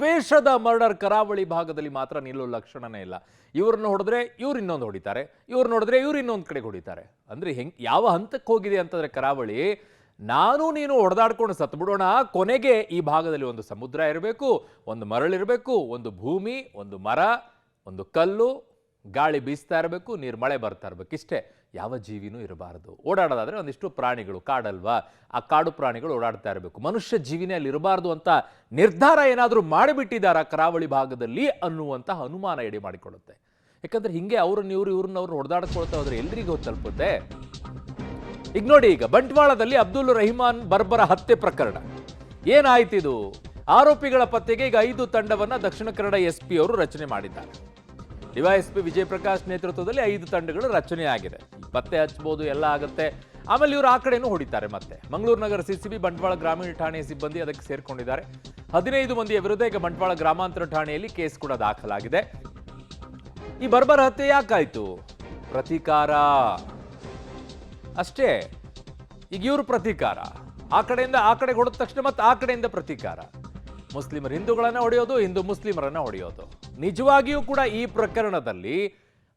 ದ್ವೇಷದ ಮರ್ಡರ್ ಕರಾವಳಿ ಭಾಗದಲ್ಲಿ ಮಾತ್ರ ನಿಲ್ಲೋ ಲಕ್ಷಣನೇ ಇಲ್ಲ. ಇವ್ರನ್ನ ಹೊಡೆದ್ರೆ ಇವ್ರು ಇನ್ನೊಂದು ಹೊಡಿತಾರೆ, ಇವ್ರು ನೋಡಿದ್ರೆ ಇವ್ರು ಇನ್ನೊಂದು ಕಡೆ ಹೊಡಿತಾರೆ. ಅಂದ್ರೆ ಯಾವ ಹಂತಕ್ಕೆ ಹೋಗಿದೆ ಅಂತಂದ್ರೆ ಕರಾವಳಿ, ನಾನು ನೀನು ಹೊಡೆದಾಡ್ಕೊಂಡು ಸತ್ಬಿಡೋಣ, ಕೊನೆಗೆ ಈ ಭಾಗದಲ್ಲಿ ಒಂದು ಸಮುದ್ರ ಇರಬೇಕು, ಒಂದು ಮರಳಿರಬೇಕು, ಒಂದು ಭೂಮಿ, ಒಂದು ಮರ, ಒಂದು ಕಲ್ಲು, ಗಾಳಿ ಬೀಸ್ತಾ ಇರಬೇಕು, ನೀರು ಮಳೆ ಬರ್ತಾ ಇರಬೇಕು. ಇಷ್ಟೇ, ಯಾವ ಜೀವಿನೂ ಇರಬಾರದು. ಓಡಾಡೋದಾದ್ರೆ ಒಂದಿಷ್ಟು ಪ್ರಾಣಿಗಳು, ಕಾಡಲ್ವಾ, ಆ ಕಾಡು ಪ್ರಾಣಿಗಳು ಓಡಾಡ್ತಾ ಇರಬೇಕು, ಮನುಷ್ಯ ಜೀವಿನೇ ಅಲ್ಲಿ ಇರಬಾರ್ದು ಅಂತ ನಿರ್ಧಾರ ಏನಾದರೂ ಮಾಡಿಬಿಟ್ಟಿದ್ದಾರಾ ಕರಾವಳಿ ಭಾಗದಲ್ಲಿ ಅನ್ನುವಂತಹ ಅನುಮಾನ ಎಡೆ ಮಾಡಿಕೊಳ್ಳುತ್ತೆ. ಯಾಕಂದ್ರೆ ಹಿಂಗೆ ಇವ್ರನ್ನ ಹೊಡೆದಾಡ್ಕೊಳ್ತಾ ಹೋದ್ರೆ ಎಲ್ರಿಗೂ ತಲುಪುತ್ತೆ. ಈಗ ನೋಡಿ, ಈಗ ಬಂಟ್ವಾಳದಲ್ಲಿ ಅಬ್ದುಲ್ ರೆಹಮಾನ್ ಬರ್ಬರ ಹತ್ಯೆ ಪ್ರಕರಣ ಏನಾಯ್ತಿದು? ಆರೋಪಿಗಳ ಪತ್ತೆಗೆ ಈಗ 5 ತಂಡವನ್ನ ದಕ್ಷಿಣ ಕನ್ನಡ SP ಅವರು ರಚನೆ ಮಾಡಿದ್ದಾರೆ. ಡಿವೈಎಸ್ಪಿ ವಿಜಯ್ ಪ್ರಕಾಶ್ ನೇತೃತ್ವದಲ್ಲಿ 5 ತಂಡಗಳು ರಚನೆ ಆಗಿದೆ. ಪತ್ತೆ ಹಚ್ಚಬಹುದು, ಎಲ್ಲ ಆಗುತ್ತೆ. ಆಮೇಲೆ ಇವರು ಆ ಕಡೆನೂ ಹೊಡಿತಾರೆ. ಮತ್ತೆ ಮಂಗಳೂರು ನಗರ CCB ಬಂಟ್ವಾಳ ಗ್ರಾಮೀಣ ಠಾಣೆ ಸಿಬ್ಬಂದಿ ಅದಕ್ಕೆ ಸೇರ್ಕೊಂಡಿದ್ದಾರೆ. 15 ಮಂದಿಯ ವಿರುದ್ಧ ಈಗ ಬಂಟ್ವಾಳ ಗ್ರಾಮಾಂತರ ಠಾಣೆಯಲ್ಲಿ ಕೇಸ್ ಕೂಡ ದಾಖಲಾಗಿದೆ. ಈ ಬರ್ಬರ ಹತ್ಯೆ ಯಾಕಾಯ್ತು? ಪ್ರತೀಕಾರ ಅಷ್ಟೇ. ಈಗ ಇವರು ಪ್ರತೀಕಾರ, ಆ ಕಡೆಯಿಂದ ಆ ಕಡೆ ಹೊಡೆದ ತಕ್ಷಣ ಮತ್ತೆ ಆ ಕಡೆಯಿಂದ ಪ್ರತೀಕಾರ. ಮುಸ್ಲಿಮರು ಹಿಂದೂಗಳನ್ನ ಹೊಡೆಯೋದು, ಹಿಂದೂ ಮುಸ್ಲಿಮರನ್ನ ಹೊಡೆಯೋದು. ನಿಜವಾಗಿಯೂ ಕೂಡ ಈ ಪ್ರಕರಣದಲ್ಲಿ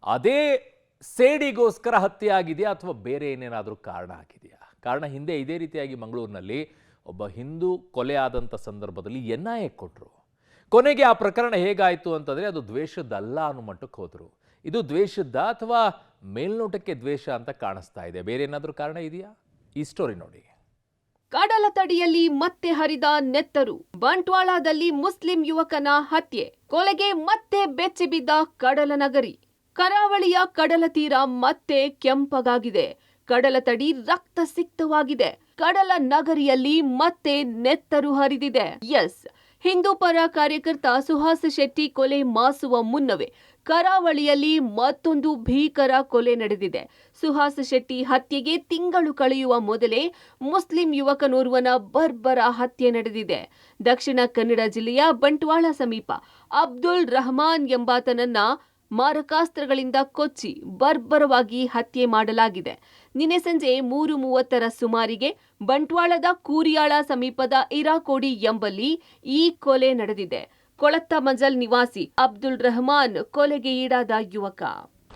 ಅದೇ ಸೇಡಿಗೋಸ್ಕರ ಹತ್ಯೆ ಆಗಿದೆಯಾ ಅಥವಾ ಬೇರೆ ಏನೇನಾದರೂ ಕಾರಣ ಆಗಿದೆಯಾ? ಕಾರಣ ಹಿಂದೆ ಇದೇ ರೀತಿಯಾಗಿ ಮಂಗಳೂರಿನಲ್ಲಿ ಒಬ್ಬ ಹಿಂದೂ ಕೊಲೆ ಆದಂಥ ಸಂದರ್ಭದಲ್ಲಿ NIA ಕೊಟ್ಟರು. ಕೊನೆಗೆ ಆ ಪ್ರಕರಣ ಹೇಗಾಯಿತು ಅಂತಂದರೆ ಅದು ದ್ವೇಷದ್ದಲ್ಲ ಅನ್ನೋ ಮಟ್ಟಕ್ಕೆ ಹೋದರು. ಇದು ದ್ವೇಷದ್ದ ಅಥವಾ ಮೇಲ್ನೋಟಕ್ಕೆ ದ್ವೇಷ ಅಂತ ಕಾಣಿಸ್ತಾ ಇದೆ. ಬೇರೆ ಏನಾದರೂ ಕಾರಣ ಇದೆಯಾ? ಈ ಸ್ಟೋರಿ ನೋಡಿ. ಕಡಲ ತಡಿಯಲ್ಲಿ ಮತ್ತೆ ಹರಿದ ನೆತ್ತರು. ಬಂಟ್ವಾಳದಲ್ಲಿ ಮುಸ್ಲಿಂ ಯುವಕನ ಹತ್ಯೆ, ಕೊಲೆಗೆ ಮತ್ತೆ ಬೆಚ್ಚಿಬಿದ್ದ ಕಡಲ ನಗರಿ. ಕರಾವಳಿಯ ಕಡಲ ತೀರ ಮತ್ತೆ ಕೆಂಪಗಾಗಿದೆ. ಕಡಲ ತಡಿ ರಕ್ತ ಸಿಕ್ತವಾಗಿದೆ. ಕಡಲ ನಗರಿಯಲ್ಲಿ ಮತ್ತೆ ನೆತ್ತರು ಹರಿದಿದೆ. ಹಿಂದೂ ಪರ ಕಾರ್ಯಕರ್ತ ಸುಹಾಸ್ ಶೆಟ್ಟಿ ಕೊಲೆ ಮಾಸುವ ಮುನ್ನವೇ ಕರಾವಳಿಯಲ್ಲಿ ಮತ್ತೊಂದು ಭೀಕರ ಕೊಲೆ ನಡೆದಿದೆ. ಸುಹಾಸ್ ಶೆಟ್ಟಿ ಹತ್ಯೆಗೆ ತಿಂಗಳು ಕಳೆಯುವ ಮೊದಲೇ ಮುಸ್ಲಿಂ ಯುವಕನೋರ್ವನ ಬರ್ಬರ ಹತ್ಯೆ ನಡೆದಿದೆ. ದಕ್ಷಿಣ ಕನ್ನಡ ಜಿಲ್ಲೆಯ ಬಂಟ್ವಾಳ ಸಮೀಪ ಅಬ್ದುಲ್ ರಹಮಾನ್ ಎಂಬಾತನನ್ನ ಮಾರಕಾಸ್ತ್ರಗಳಿಂದ ಕೊಚ್ಚಿ ಬರ್ಬರವಾಗಿ ಹತ್ಯೆ ಮಾಡಲಾಗಿದೆ. ನಿನ್ನೆ ಸಂಜೆ 3:30 ಸುಮಾರಿಗೆ ಬಂಟ್ವಾಳದ ಕೂರಿಯಾಳ ಸಮೀಪದ ಇರಾಕೋಡಿ ಎಂಬಲ್ಲಿ ಈ ಕೊಲೆ ನಡೆದಿದೆ. ಕೊಳತ್ತ ಮಜಲ್ ನಿವಾಸಿ ಅಬ್ದುಲ್ ರಹಮಾನ್ ಕೊಲೆಗೆ ಈಡಾದ ಯುವಕ.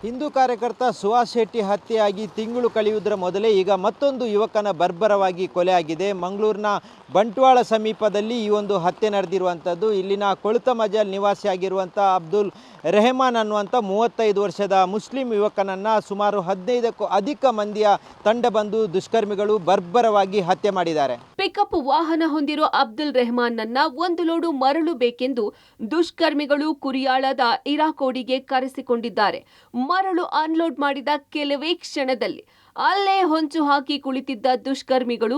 ಹಿಂದೂ ಕಾರ್ಯಕರ್ತ ಸುಹಾಸ್ ಶೆಟ್ಟಿ ಹತ್ಯೆಯಾಗಿ ತಿಂಗಳು ಕಳೆಯುವುದರ ಮೊದಲೇ ಈಗ ಮತ್ತೊಂದು ಯುವಕನ ಬರ್ಬರವಾಗಿ ಕೊಲೆ ಆಗಿದೆ. ಮಂಗಳೂರಿನ ಬಂಟ್ವಾಳ ಸಮೀಪದಲ್ಲಿ ಈ ಒಂದು ಹತ್ಯೆ ನಡೆದಿರುವಂಥದ್ದು. ಇಲ್ಲಿನ ಕೊಳತ ಮಜಲ್ ನಿವಾಸಿಯಾಗಿರುವಂಥ ಅಬ್ದುಲ್ ರೆಹಮಾನ್ ಅನ್ನುವಂಥ 35 ವರ್ಷದ ಮುಸ್ಲಿಂ ಯುವಕನನ್ನು ಸುಮಾರು 15ಕ್ಕೂ ಅಧಿಕ ಮಂದಿಯ ತಂಡ ಬಂದು ದುಷ್ಕರ್ಮಿಗಳು ಬರ್ಬರವಾಗಿ ಹತ್ಯೆ ಮಾಡಿದ್ದಾರೆ. ಪಿಕಪ್ ವಾಹನ ಹೊಂದಿರುವ ಅಬ್ದುಲ್ ರೆಹಮಾನ್ ನನ್ನ 1 ಲೋಡು ಮರಳು ಬೇಕೆಂದು ದುಷ್ಕರ್ಮಿಗಳು ಕುರಿಯಾಳದ ಇರಾಕೋಡಿಗೆ ಕರೆಸಿಕೊಂಡಿದ್ದಾರೆ. ಮರಳು ಅನ್ಲೋಡ್ ಮಾಡಿದ ಕೆಲವೇ ಕ್ಷಣದಲ್ಲಿ ಅಲ್ಲೇ ಹೊಂಚು ಹಾಕಿ ಕುಳಿತಿದ್ದ ದುಷ್ಕರ್ಮಿಗಳು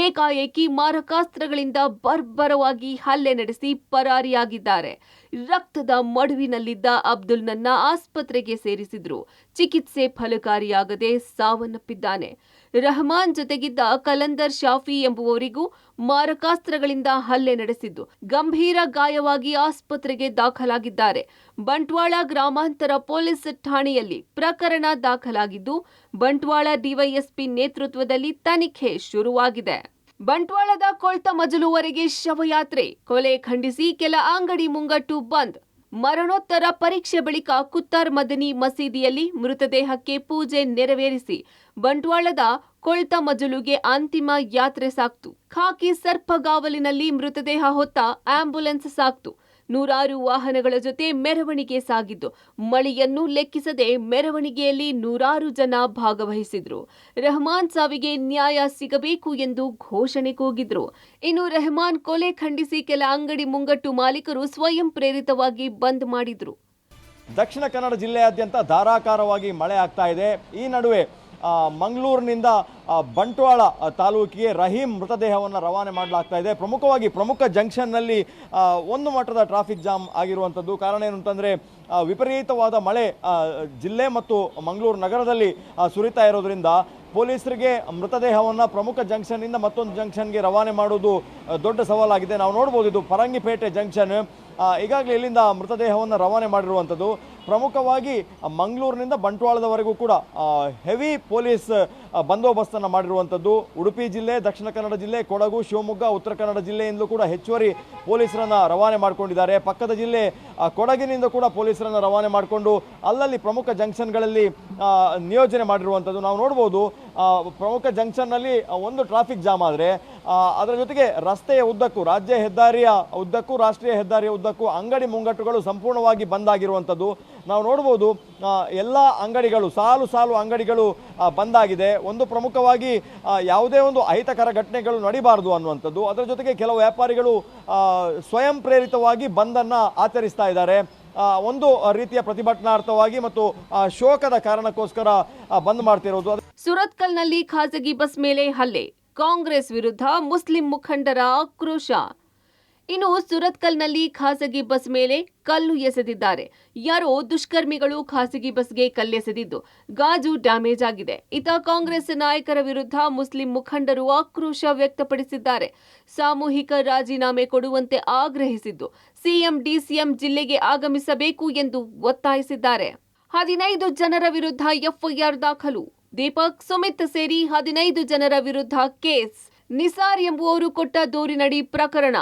ಏಕಾಏಕಿ ಮಾರಕಾಸ್ತ್ರಗಳಿಂದ ಬರ್ಬರವಾಗಿ ಹಲ್ಲೆ ನಡೆಸಿ ಪರಾರಿಯಾಗಿದ್ದಾರೆ. ರಕ್ತದ ಮಡುವಿನಲ್ಲಿದ್ದ ಅಬ್ದುಲ್ನನ್ನ ಆಸ್ಪತ್ರೆಗೆ ಸೇರಿಸಿದ್ರು. ಚಿಕಿತ್ಸೆ ಫಲಕಾರಿಯಾಗದೆ ಸಾವನ್ನಪ್ಪಿದ್ದಾನೆ. ರಹಮಾನ್ ಜೊತೆಗಿದ್ದ ಕಲಂದರ್ ಶಾಫಿ ಎಂಬುವವರಿಗೂ ಮಾರಕಾಸ್ತ್ರಗಳಿಂದ ಹಲ್ಲೆ ನಡೆಸಿದ್ದು ಗಂಭೀರ ಗಾಯವಾಗಿ ಆಸ್ಪತ್ರೆಗೆ ದಾಖಲಾಗಿದ್ದಾರೆ. ಬಂಟ್ವಾಳ ಗ್ರಾಮಾಂತರ ಪೊಲೀಸ್ ಠಾಣೆಯಲ್ಲಿ ಪ್ರಕರಣ ದಾಖಲಾಗಿದ್ದು ಬಂಟ್ವಾಳ ಡಿವೈಎಸ್ಪಿ ನೇತೃತ್ವದಲ್ಲಿ ತನಿಖೆ ಶುರುವಾಗಿದೆ. ಬಂಟ್ವಾಳದ ಕೊಳ್ತ ಮಜಲುವರೆಗೆ ಶವಯಾತ್ರೆ. ಕೊಲೆ ಖಂಡಿಸಿ ಕೆಲ ಅಂಗಡಿ ಮುಂಗಟ್ಟು ಬಂದ್. ಮರಣೋತ್ತರ ಪರೀಕ್ಷೆ ಬಳಿಕ ಕುತ್ತಾರ್ ಮದನಿ ಮಸೀದಿಯಲ್ಲಿ ಮೃತದೇಹಕ್ಕೆ ಪೂಜೆ ನೆರವೇರಿಸಿ ಬಂಟ್ವಾಳದ ಕೊಳ್ತ ಮಜಲುಗೆ ಅಂತಿಮ ಯಾತ್ರೆ ಸಾಕ್ತು. ಖಾಕಿ ಸರ್ಪಗಾವಲಿನಲ್ಲಿ ಮೃತದೇಹ ಹೊತ್ತ ಆಂಬ್ಯುಲೆನ್ಸ್ ಸಾಕ್ತು. 100 ವಾಹನಗಳ ಜೊತೆ ಮೆರವಣಿಗೆ ಸಾಗಿದ್ದು ಮಳೆಯನ್ನು ಲೆಕ್ಕಿಸದೆ ಮೆರವಣಿಗೆಯಲ್ಲಿ 100 ಜನ ಭಾಗವಹಿಸಿದ್ರು. ರೆಹಮಾನ್ ಸಾವಿಗೆ ನ್ಯಾಯ ಸಿಗಬೇಕು ಎಂದು ಘೋಷಣೆ ಕೂಗಿದ್ರು. ಇನ್ನು ರೆಹಮಾನ್ ಕೊಲೆ ಖಂಡಿಸಿ ಕೆಲ ಅಂಗಡಿ ಮುಂಗಟ್ಟು ಮಾಲೀಕರು ಸ್ವಯಂ ಪ್ರೇರಿತವಾಗಿ ಬಂದ್ ಮಾಡಿದ್ರು. ದಕ್ಷಿಣ ಕನ್ನಡ ಜಿಲ್ಲೆಯಾದ್ಯಂತ ಧಾರಾಕಾರವಾಗಿ ಮಳೆ ಆಗ್ತಾ ಇದೆ. ಈ ನಡುವೆ ಮಂಗಳೂರಿನಿಂದ ಬಂಟ್ವಾಳ ತಾಲೂಕಿಗೆ ರಹೀಂ ಮೃತದೇಹವನ್ನು ರವಾನೆ ಮಾಡಲಾಗ್ತಾ ಇದೆ. ಪ್ರಮುಖವಾಗಿ ಪ್ರಮುಖ ಜಂಕ್ಷನ್ನಲ್ಲಿ ಒಂದು ಮಟ್ಟದ ಟ್ರಾಫಿಕ್ ಜಾಮ್ ಆಗಿರುವಂಥದ್ದು. ಕಾರಣ ಏನು ಅಂತಂದರೆ ವಿಪರೀತವಾದ ಮಳೆ ಜಿಲ್ಲೆ ಮತ್ತು ಮಂಗಳೂರು ನಗರದಲ್ಲಿ ಸುರಿತಾ ಇರೋದ್ರಿಂದ ಪೊಲೀಸರಿಗೆ ಮೃತದೇಹವನ್ನು ಪ್ರಮುಖ ಜಂಕ್ಷನ್ನಿಂದ ಮತ್ತೊಂದು ಜಂಕ್ಷನ್ಗೆ ರವಾನೆ ಮಾಡೋದು ದೊಡ್ಡ ಸವಾಲಾಗಿದೆ. ನಾವು ನೋಡ್ಬೋದು, ಇದು ಪರಂಗಿಪೇಟೆ ಜಂಕ್ಷನ್. ಈಗಾಗಲೇ ಇಲ್ಲಿಂದ ಮೃತದೇಹವನ್ನು ರವಾನೆ ಮಾಡಿರುವಂಥದ್ದು. ಪ್ರಮುಖವಾಗಿ ಮಂಗಳೂರಿನಿಂದ ಬಂಟ್ವಾಳದವರೆಗೂ ಕೂಡ ಹೆವಿ ಪೊಲೀಸ್ ಬಂದೋಬಸ್ತನ್ನು ಮಾಡಿರುವಂಥದ್ದು. ಉಡುಪಿ ಜಿಲ್ಲೆ, ದಕ್ಷಿಣ ಕನ್ನಡ ಜಿಲ್ಲೆ, ಕೊಡಗು, ಶಿವಮೊಗ್ಗ, ಉತ್ತರ ಕನ್ನಡ ಜಿಲ್ಲೆಯಿಂದಲೂ ಕೂಡ ಹೆಚ್ಚುವರಿ ಪೊಲೀಸರನ್ನು ರವಾನೆ ಮಾಡಿಕೊಂಡಿದ್ದಾರೆ. ಪಕ್ಕದ ಜಿಲ್ಲೆ ಕೊಡಗಿನಿಂದ ಕೂಡ ಪೊಲೀಸರನ್ನು ರವಾನೆ ಮಾಡಿಕೊಂಡು ಅಲ್ಲಲ್ಲಿ ಪ್ರಮುಖ ಜಂಕ್ಷನ್ಗಳಲ್ಲಿ ನಿಯೋಜನೆ ಮಾಡಿರುವಂಥದ್ದು ನಾವು ನೋಡ್ಬೋದು. ಪ್ರಮುಖ ಜಂಕ್ಷನ್ನಲ್ಲಿ ಒಂದು ಟ್ರಾಫಿಕ್ ಜಾಮ್ ಆದರೆ ಅದರ ಜೊತೆಗೆ ರಸ್ತೆಯ ಉದ್ದಕ್ಕೂ, ರಾಜ್ಯ ಹೆದ್ದಾರಿಯ ಉದ್ದಕ್ಕೂ, ರಾಷ್ಟ್ರೀಯ ಹೆದ್ದಾರಿಯ ಉದ್ದಕ್ಕೂ ಅಂಗಡಿ ಮುಂಗಟ್ಟುಗಳು ಸಂಪೂರ್ಣವಾಗಿ ಬಂದ್ ಆಗಿರುವಂಥದ್ದು ನಾವು ನೋಡ್ಬೋದು. ಎಲ್ಲ ಅಂಗಡಿಗಳು, ಸಾಲು ಸಾಲು ಅಂಗಡಿಗಳು ಬಂದಾಗಿದೆ. ಒಂದು ಪ್ರಮುಖವಾಗಿ ಯಾವುದೇ ಒಂದು ಅಹಿತಕರ ಘಟನೆಗಳು ನಡೀಬಾರದು ಅನ್ನುವಂಥದ್ದು. ಅದರ ಜೊತೆಗೆ ಕೆಲವು ವ್ಯಾಪಾರಿಗಳು ಸ್ವಯಂ ಪ್ರೇರಿತವಾಗಿ ಬಂದನ್ನು ಆಚರಿಸ್ತಾ ಇದ್ದಾರೆ. ಒಂದು ರೀತಿಯ ಪ್ರತಿಭಟನಾರ್ಥವಾಗಿ ಮತ್ತು ಶೋಕದ ಕಾರಣಕ್ಕೋಸ್ಕರ ಬಂದ್ ಮಾಡ್ತಿರೋದು. ಸುರತ್ಕಲ್ನಲ್ಲಿ ಖಾಸಗಿ ಬಸ್ ಮೇಲೆ ಹಲ್ಲೆ, ಕಾಂಗ್ರೆಸ್ ವಿರುದ್ಧ ಮುಸ್ಲಿಂ ಮುಖಂಡರ ಆಕ್ರೋಶ. ಇನ್ನು ಸುರತ್ಕಲ್ನಲ್ಲಿ ಖಾಸಗಿ ಬಸ್ ಮೇಲೆ ಕಲ್ಲು ಎಸೆದಿದ್ದಾರೆ. ಯಾರೋ ದುಷ್ಕರ್ಮಿಗಳು ಖಾಸಗಿ ಬಸ್ಗೆ ಕಲ್ಲೆಸೆದಿದ್ದು ಗಾಜು ಡ್ಯಾಮೇಜ್ ಆಗಿದೆ. ಇತ್ತ ಕಾಂಗ್ರೆಸ್ ನಾಯಕರ ವಿರುದ್ಧ ಮುಸ್ಲಿಂ ಮುಖಂಡರು ಆಕ್ರೋಶ ವ್ಯಕ್ತಪಡಿಸಿದ್ದಾರೆ. ಸಾಮೂಹಿಕ ರಾಜೀನಾಮೆ ಕೊಡುವಂತೆ ಆಗ್ರಹಿಸಿದ್ದು ಸಿಎಂ ಡಿಸಿಎಂ ಜಿಲ್ಲೆಗೆ ಆಗಮಿಸಬೇಕು ಎಂದು ಒತ್ತಾಯಿಸಿದ್ದಾರೆ. 15 ಜನರ ವಿರುದ್ಧ ಎಫ್ಐಆರ್ ದಾಖಲು. ದೀಪಕ್, ಸುಮಿತ್ ಸೇರಿ 15 ಜನರ ವಿರುದ್ಧ ಕೇಸ್. ನಿಸಾರ್ ಎಂಬುವವರು ಕೊಟ್ಟ ದೂರಿನಡಿ ಪ್ರಕರಣ.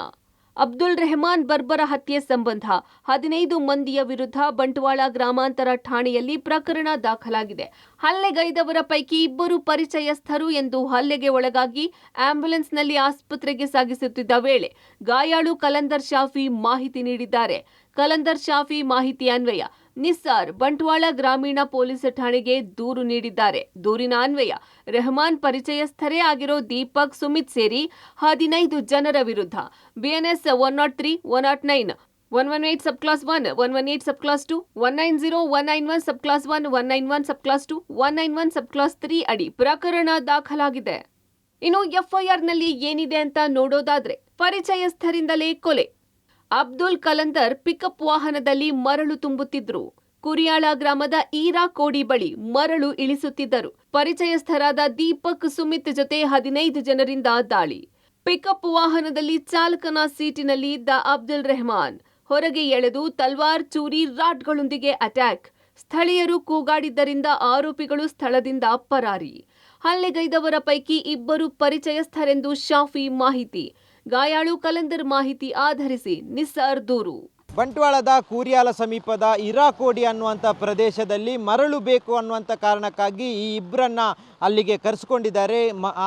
ಅಬ್ದುಲ್ ರೆಹಮಾನ್ ಬರ್ಬರ ಹತ್ಯೆ ಸಂಬಂಧ 15 ಮಂದಿಯ ವಿರುದ್ಧ ಬಂಟ್ವಾಳ ಗ್ರಾಮಾಂತರ ಠಾಣೆಯಲ್ಲಿ ಪ್ರಕರಣ ದಾಖಲಾಗಿದೆ. ಹಲ್ಲೆಗೈದವರ ಪೈಕಿ 2 ಪರಿಚಯಸ್ಥರು ಎಂದು ಹಲ್ಲೆಗೆ ಒಳಗಾಗಿ ಆಂಬ್ಯುಲೆನ್ಸ್ನಲ್ಲಿ ಆಸ್ಪತ್ರೆಗೆ ಸಾಗಿಸುತ್ತಿದ್ದ ವೇಳೆ ಗಾಯಾಳು ಕಲಂದರ್ ಶಾಫಿ ಮಾಹಿತಿ ನೀಡಿದ್ದಾರೆ. ಕಲಂದರ್ ಶಾಫಿ ಮಾಹಿತಿ ಅನ್ವಯ ನಿಸ್ಸಾರ್ ಬಂಟ್ವಾಳ ಗ್ರಾಮೀಣ ಪೊಲೀಸ್ ಠಾಣೆಗೆ ದೂರು ನೀಡಿದ್ದಾರೆ. ದೂರಿನ ಅನ್ವಯ ರೆಹಮಾನ್ ಪರಿಚಯಸ್ಥರೇ ಆಗಿರೋ ದೀಪಕ್, ಸುಮಿತ್ ಸೇರಿ 15 ಜನರ ವಿರುದ್ಧ ಬಿಎನ್ಎಸ್ 103, 109, 118 ಸಬ್ ಕ್ಲಾಸ್ 1, 118 ಸಬ್ ಕ್ಲಾಸ್ 2, 190, 191 ಸಬ್ ಕ್ಲಾಸ್ 1, 191 ಸಬ್ ಕ್ಲಾಸ್ 2, 191 ಸಬ್ ಕ್ಲಾಸ್ 3 ಅಡಿ ಪ್ರಕರಣ ದಾಖಲಾಗಿದೆ. ಇನ್ನು ಎಫ್ಐಆರ್ನಲ್ಲಿ ಏನಿದೆ ಅಂತ ನೋಡೋದಾದ್ರೆ, ಪರಿಚಯಸ್ಥರಿಂದಲೇ ಕೊಲೆ. ಅಬ್ದುಲ್ ಕಲಂದರ್ ಪಿಕಪ್ ವಾಹನದಲ್ಲಿ ಮರಳು ತುಂಬುತ್ತಿದ್ರು. ಕುರಿಯಾಳ ಗ್ರಾಮದ ಈರಾ ಕೋಡಿ ಬಳಿ ಮರಳು ಇಳಿಸುತ್ತಿದ್ದರು. ಪರಿಚಯಸ್ಥರಾದ ದೀಪಕ್, ಸುಮಿತ್ ಜೊತೆ 15 ಜನರಿಂದ ದಾಳಿ. ಪಿಕಪ್ ವಾಹನದಲ್ಲಿ ಚಾಲಕನ ಸೀಟಿನಲ್ಲಿ ಇದ್ದ ಅಬ್ದುಲ್ ರೆಹಮಾನ್ ಹೊರಗೆ ಎಳೆದು ತಲ್ವಾರ್, ಚೂರಿ, ರಾಡ್ಗಳೊಂದಿಗೆ ಅಟ್ಯಾಕ್. ಸ್ಥಳೀಯರು ಕೂಗಾಡಿದ್ದರಿಂದ ಆರೋಪಿಗಳು ಸ್ಥಳದಿಂದ ಪರಾರಿ. ಹಲ್ಲೆಗೈದವರ ಪೈಕಿ 2 ಪರಿಚಯಸ್ಥರೆಂದು ಶಾಫಿ ಮಾಹಿತಿ. ಗಾಯಾಳು ಕಲಂದರ್ ಮಾಹಿತಿ ಆಧರಿಸಿ ನಿಸ್ಸಾರ್ ದೂರು. ಬಂಟ್ವಾಳದ ಕೂರ್ಯಾಲ ಸಮೀಪದ ಇರಾಕೋಡಿ ಅನ್ನುವಂಥ ಪ್ರದೇಶದಲ್ಲಿ ಮರಳು ಬೇಕು ಅನ್ನುವಂಥ ಕಾರಣಕ್ಕಾಗಿ ಈ ಇಬ್ಬರನ್ನ ಅಲ್ಲಿಗೆ ಕರೆಸ್ಕೊಂಡಿದ್ದಾರೆ.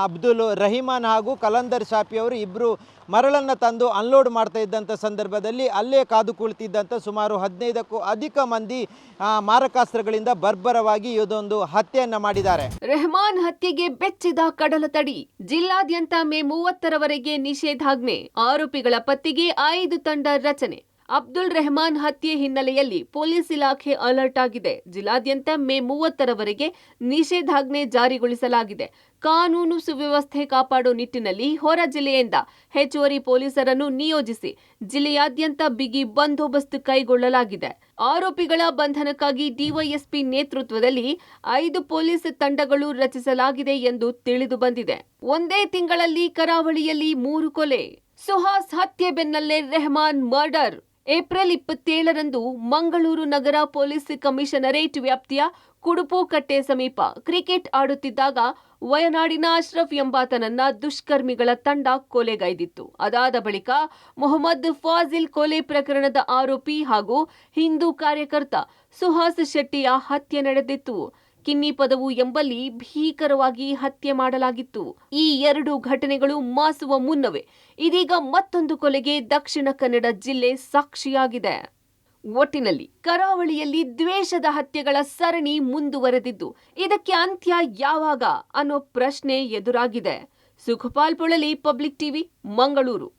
ಅಬ್ದುಲ್ ರಹಿಮಾನ್ ಹಾಗೂ ಕಲಂದರ್ ಶಾಫಿ ಅವರು ಇಬ್ಬರು ಮರಳನ್ನು ತಂದು ಅನ್ಲೋಡ್ ಮಾಡ್ತಾ ಇದ್ದಂಥ ಸಂದರ್ಭದಲ್ಲಿ ಅಲ್ಲೇ ಕಾದು ಕುಳಿತಿದ್ದಂಥ ಸುಮಾರು 15ಕ್ಕೂ ಅಧಿಕ ಮಂದಿ ಮಾರಕಾಸ್ತ್ರಗಳಿಂದ ಬರ್ಬರವಾಗಿ ಇದೊಂದು ಹತ್ಯೆಯನ್ನ ಮಾಡಿದ್ದಾರೆ. ರೆಹಮಾನ್ ಹತ್ಯೆಗೆ ಬೆಚ್ಚಿದ ಕಡಲ ತಡಿ. ಜಿಲ್ಲಾದ್ಯಂತ ಮೇ 30ರವರೆಗೆ ನಿಷೇಧಾಜ್ಞೆ. ಆರೋಪಿಗಳ ಪತ್ತೆಗೆ 5 ತಂಡ ರಚನೆ. ಅಬ್ದುಲ್ ರೆಹಮಾನ್ ಹತ್ಯೆ ಹಿನ್ನೆಲೆಯಲ್ಲಿ ಪೊಲೀಸ್ ಇಲಾಖೆ ಅಲರ್ಟ್ ಆಗಿದೆ. ಜಿಲ್ಲಾದ್ಯಂತ ಮೇ 30ರವರೆಗೆ ನಿಷೇಧಾಜ್ಞೆ ಜಾರಿಗೊಳಿಸಲಾಗಿದೆ. ಕಾನೂನು ಸುವ್ಯವಸ್ಥೆ ಕಾಪಾಡೋ ನಿಟ್ಟಿನಲ್ಲಿ ಹೊರ ಜಿಲ್ಲೆಯಿಂದ ಹೆಚ್ಚುವರಿ ಪೊಲೀಸರನ್ನು ನಿಯೋಜಿಸಿ ಜಿಲ್ಲೆಯಾದ್ಯಂತ ಬಿಗಿ ಬಂದೋಬಸ್ತ್ ಕೈಗೊಳ್ಳಲಾಗಿದೆ. ಆರೋಪಿಗಳ ಬಂಧನಕ್ಕಾಗಿ ಡಿವೈಎಸ್ಪಿ ನೇತೃತ್ವದಲ್ಲಿ 5 ಪೊಲೀಸ್ ತಂಡಗಳು ರಚಿಸಲಾಗಿದೆ ಎಂದು ತಿಳಿದು ಬಂದಿದೆ. ಒಂದೇ ತಿಂಗಳಲ್ಲಿ ಕರಾವಳಿಯಲ್ಲಿ 3 ಕೊಲೆ. ಸುಹಾಸ್ ಹತ್ಯೆ ಬೆನ್ನಲ್ಲೇ ರೆಹಮಾನ್ ಮರ್ಡರ್. ಏಪ್ರಿಲ್ 27ರಂದು ಮಂಗಳೂರು ನಗರ ಪೊಲೀಸ್ ಕಮಿಷನರೇಟ್ ವ್ಯಾಪ್ತಿಯ ಕುಡುಪುಕಟ್ಟೆ ಸಮೀಪ ಕ್ರಿಕೆಟ್ ಆಡುತ್ತಿದ್ದಾಗ ವಯನಾಡಿನ ಅಶ್ರಫ್ ಎಂಬಾತನನ್ನ ದುಷ್ಕರ್ಮಿಗಳ ತಂಡ ಕೊಲೆಗೈದಿತ್ತು. ಅದಾದ ಬಳಿಕ ಮೊಹಮ್ಮದ್ ಫಾಜಿಲ್ ಕೊಲೆ ಪ್ರಕರಣದ ಆರೋಪಿ ಹಾಗೂ ಹಿಂದೂ ಕಾರ್ಯಕರ್ತ ಸುಹಾಸ್ ಶೆಟ್ಟಿಯ ಹತ್ಯೆ ನಡೆದಿತ್ತು. ಕಿನ್ನಿ ಪದವು ಎಂಬಲ್ಲಿ ಭೀಕರವಾಗಿ ಹತ್ಯೆ ಮಾಡಲಾಗಿತ್ತು. ಈ 2 ಘಟನೆಗಳು ಮಾಸುವ ಮುನ್ನವೇ ಇದೀಗ ಮತ್ತೊಂದು ಕೊಲೆಗೆ ದಕ್ಷಿಣ ಕನ್ನಡ ಜಿಲ್ಲೆ ಸಾಕ್ಷಿಯಾಗಿದೆ. ಒಟ್ಟಿನಲ್ಲಿ ಕರಾವಳಿಯಲ್ಲಿ ದ್ವೇಷದ ಹತ್ಯೆಗಳ ಸರಣಿ ಮುಂದುವರೆದಿದ್ದು ಇದಕ್ಕೆ ಅಂತ್ಯ ಯಾವಾಗ ಅನ್ನೋ ಪ್ರಶ್ನೆ ಎದುರಾಗಿದೆ. Sukhpal Polali, public TV, Mangaluru.